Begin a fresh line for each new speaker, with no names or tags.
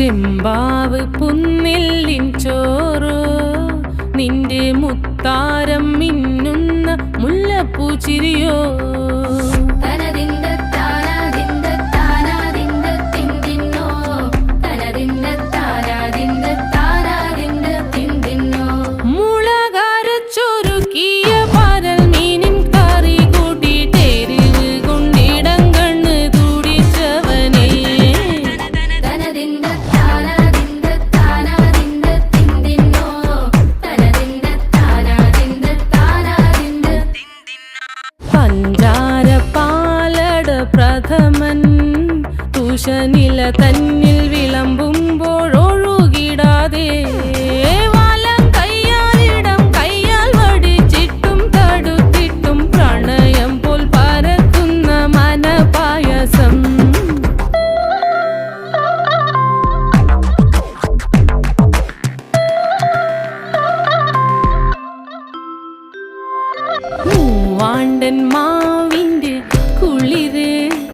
ചെമ്പാവ് പുന്നെല്ലിൻ ചോറോ നിന്റെ മുത്താരം മിന്നുന്ന മുല്ലപ്പൂച്ചിരിയോ പ്രഥമൻ തുഷനില തന്നിൽ വിളമ്പുമ്പോഴൊഴുകിടാതെ വലം കയ്യാലിടം കയ്യാൽ വടിച്ചിട്ടും തടുത്തിട്ടും പ്രണയം പോൽ പരക്കുന്ന മനപായസം മൂവാണ്ടൻ